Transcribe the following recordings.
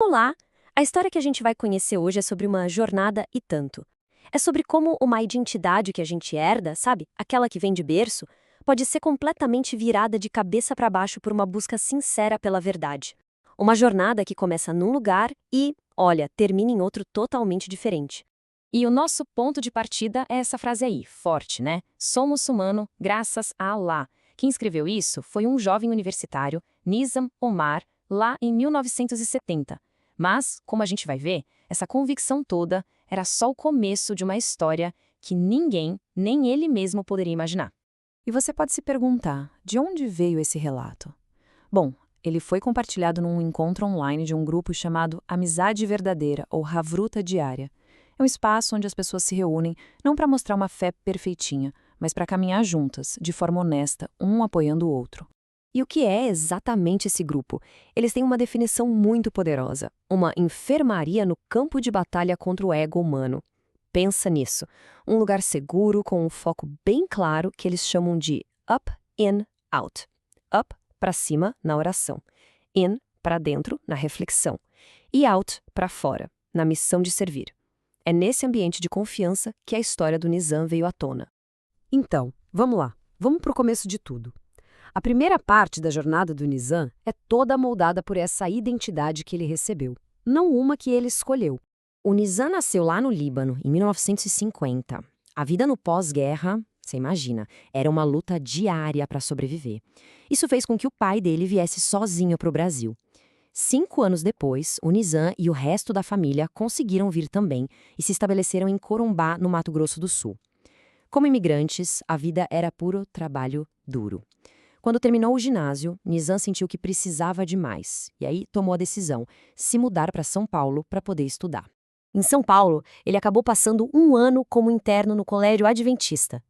Olá! A história que a gente vai conhecer hoje é sobre uma jornada e tanto. É sobre como uma identidade que a gente herda, sabe? Aquela que vem de berço, pode ser completamente virada de cabeça para baixo por uma busca sincera pela verdade. Uma jornada que começa num lugar e, olha, termina em outro totalmente diferente. E o nosso ponto de partida é essa frase aí, forte, né? Sou muçulmano, graças a Allah. Quem escreveu isso foi um jovem universitário, Nizam Omar, lá em 1970. Mas, como a gente vai ver, essa convicção toda era só o começo de uma história que ninguém, nem ele mesmo, poderia imaginar. E você pode se perguntar, de onde veio esse relato? Bom, ele foi compartilhado num encontro online de um grupo chamado Amizade Verdadeira, ou Havruta Diária. É um espaço onde as pessoas se reúnem não para mostrar uma fé perfeitinha, mas para caminhar juntas, de forma honesta, um apoiando o outro. E o que é exatamente esse grupo? Eles têm uma definição muito poderosa: uma enfermaria no campo de batalha contra o ego humano. Pensa nisso. Um lugar seguro com um foco bem claro que eles chamam de up, in, out. Up, para cima, na oração. In, para dentro, na reflexão. E out, para fora, na missão de servir. É nesse ambiente de confiança que a história do Nizam veio à tona. Então, vamos lá. Vamos para o começo de tudo. A primeira parte da jornada do Nizam é toda moldada por essa identidade que ele recebeu, não uma que ele escolheu. O Nizam nasceu lá no Líbano, em 1950. A vida no pós-guerra, você imagina, era uma luta diária para sobreviver. Isso fez com que o pai dele viesse sozinho para o Brasil. 5 anos depois, o Nizam e o resto da família conseguiram vir também e se estabeleceram em Corumbá, no Mato Grosso do Sul. Como imigrantes, a vida era puro trabalho duro. Quando terminou o ginásio, Nizam sentiu que precisava de mais, e aí tomou a decisão, se mudar para São Paulo para poder estudar. Em São Paulo, ele acabou passando 1 ano como interno no Colégio Adventista.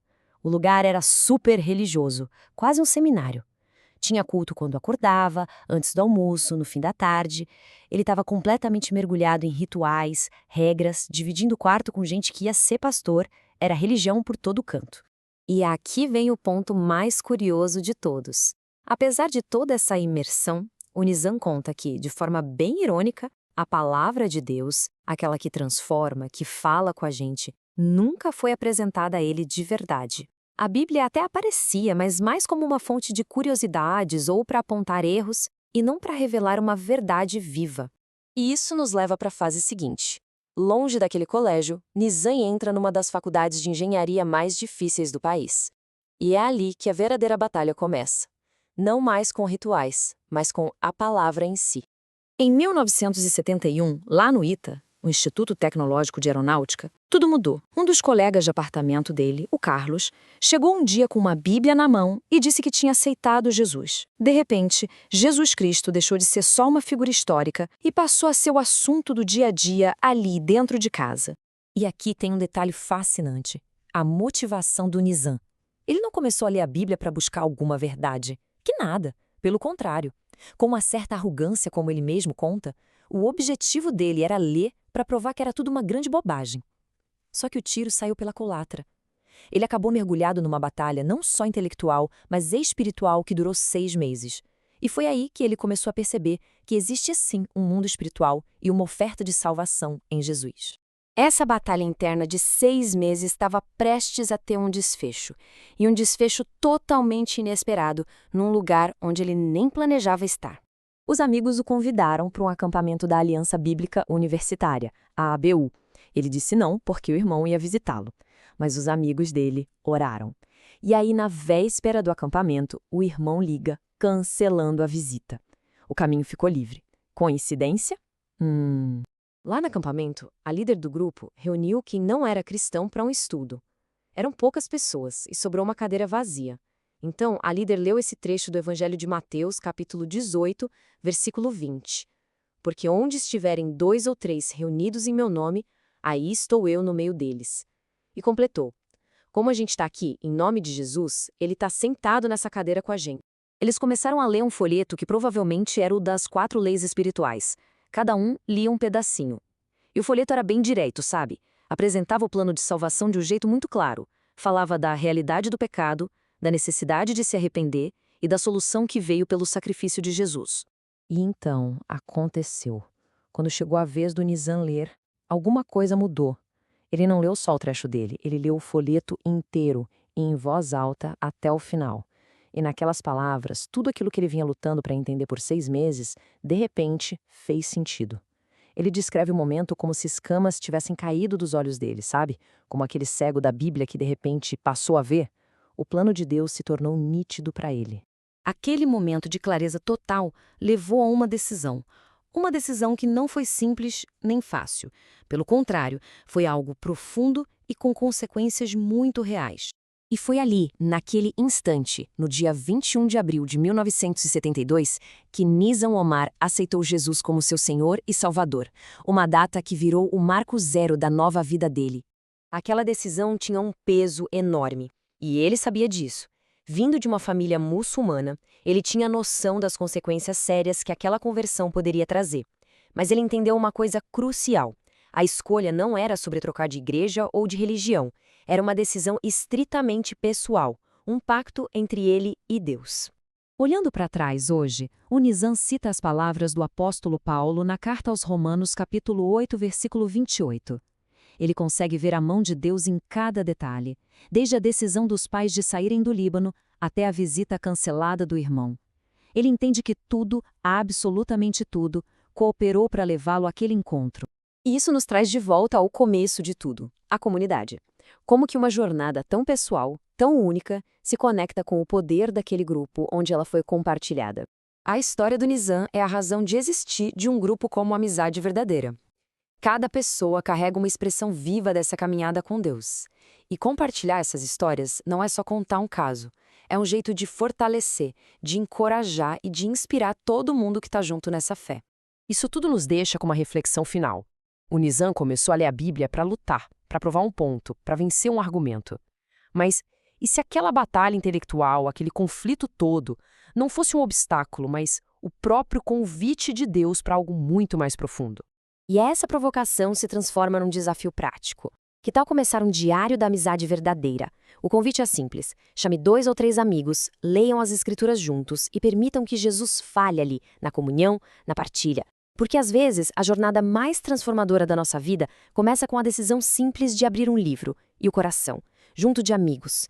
O lugar era super religioso, quase um seminário. Tinha culto quando acordava, antes do almoço, no fim da tarde. Ele estava completamente mergulhado em rituais, regras, dividindo o quarto com gente que ia ser pastor, era religião por todo canto. E aqui vem o ponto mais curioso de todos. Apesar de toda essa imersão, o Nizam conta que, de forma bem irônica, a palavra de Deus, aquela que transforma, que fala com a gente, nunca foi apresentada a ele de verdade. A Bíblia até aparecia, mas mais como uma fonte de curiosidades ou para apontar erros, e não para revelar uma verdade viva. E isso nos leva para a fase seguinte. Longe daquele colégio, Nizam entra numa das faculdades de engenharia mais difíceis do país. E é ali que a verdadeira batalha começa. Não mais com rituais, mas com a palavra em si. Em 1971, lá no ITA, o Instituto Tecnológico de Aeronáutica, tudo mudou. Um dos colegas de apartamento dele, o Carlos, chegou um dia com uma Bíblia na mão e disse que tinha aceitado Jesus. De repente, Jesus Cristo deixou de ser só uma figura histórica e passou a ser o assunto do dia a dia ali dentro de casa. E aqui tem um detalhe fascinante: a motivação do Nizam. Ele não começou a ler a Bíblia para buscar alguma verdade. Que nada. Pelo contrário. Com uma certa arrogância, como ele mesmo conta, o objetivo dele era ler para provar que era tudo uma grande bobagem. Só que o tiro saiu pela culatra. Ele acabou mergulhado numa batalha não só intelectual, mas espiritual que durou 6 meses. E foi aí que ele começou a perceber que existe sim um mundo espiritual e uma oferta de salvação em Jesus. Essa batalha interna de 6 meses estava prestes a ter um desfecho. E um desfecho totalmente inesperado, num lugar onde ele nem planejava estar. Os amigos o convidaram para um acampamento da Aliança Bíblica Universitária, a ABU. Ele disse não, porque o irmão ia visitá-lo. Mas os amigos dele oraram. E aí, na véspera do acampamento, o irmão liga, cancelando a visita. O caminho ficou livre. Coincidência? Lá no acampamento, a líder do grupo reuniu quem não era cristão para um estudo. Eram poucas pessoas e sobrou uma cadeira vazia. Então, a líder leu esse trecho do Evangelho de Mateus, capítulo 18, versículo 20. Porque onde estiverem 2 ou 3 reunidos em meu nome, aí estou eu no meio deles. E completou: como a gente está aqui em nome de Jesus, ele está sentado nessa cadeira com a gente. Eles começaram a ler um folheto que provavelmente era o das 4 leis espirituais. Cada um lia um pedacinho. E o folheto era bem direto, sabe? Apresentava o plano de salvação de um jeito muito claro. Falava da realidade do pecado, da necessidade de se arrepender e da solução que veio pelo sacrifício de Jesus. E então aconteceu. quando chegou a vez do Nizam ler, alguma coisa mudou. Ele não leu só o trecho dele, ele leu o folheto inteiro, e em voz alta até o final. E naquelas palavras, tudo aquilo que ele vinha lutando para entender por 6 meses, de repente, fez sentido. Ele descreve o momento como se escamas tivessem caído dos olhos dele, sabe? Como aquele cego da Bíblia que de repente passou a ver. O plano de Deus se tornou nítido para ele. Aquele momento de clareza total levou a uma decisão. Uma decisão que não foi simples nem fácil. Pelo contrário, foi algo profundo e com consequências muito reais. E foi ali, naquele instante, no dia 21 de abril de 1972, que Nizam Omar aceitou Jesus como seu Senhor e Salvador, uma data que virou o marco zero da nova vida dele. Aquela decisão tinha um peso enorme, e ele sabia disso. Vindo de uma família muçulmana, ele tinha noção das consequências sérias que aquela conversão poderia trazer. Mas ele entendeu uma coisa crucial. A escolha não era sobre trocar de igreja ou de religião. Era uma decisão estritamente pessoal, um pacto entre ele e Deus. Olhando para trás hoje, o Nizam cita as palavras do apóstolo Paulo na carta aos Romanos, capítulo 8, versículo 28. Ele consegue ver a mão de Deus em cada detalhe, desde a decisão dos pais de saírem do Líbano até a visita cancelada do irmão. Ele entende que tudo, absolutamente tudo, cooperou para levá-lo àquele encontro. E isso nos traz de volta ao começo de tudo, a comunidade. Como que uma jornada tão pessoal, tão única, se conecta com o poder daquele grupo onde ela foi compartilhada. A história do Nizam é a razão de existir de um grupo como Amizade Verdadeira. Cada pessoa carrega uma expressão viva dessa caminhada com Deus. E compartilhar essas histórias não é só contar um caso, é um jeito de fortalecer, de encorajar e de inspirar todo mundo que está junto nessa fé. Isso tudo nos deixa com uma reflexão final. O Nizam começou a ler a Bíblia para lutar, para provar um ponto, para vencer um argumento. Mas e se aquela batalha intelectual, aquele conflito todo, não fosse um obstáculo, mas o próprio convite de Deus para algo muito mais profundo? E essa provocação se transforma num desafio prático. Que tal começar um diário da amizade verdadeira? O convite é simples. Chame 2 ou 3 amigos, leiam as escrituras juntos e permitam que Jesus fale ali, na comunhão, na partilha. Porque às vezes a jornada mais transformadora da nossa vida começa com a decisão simples de abrir um livro e o coração, junto de amigos.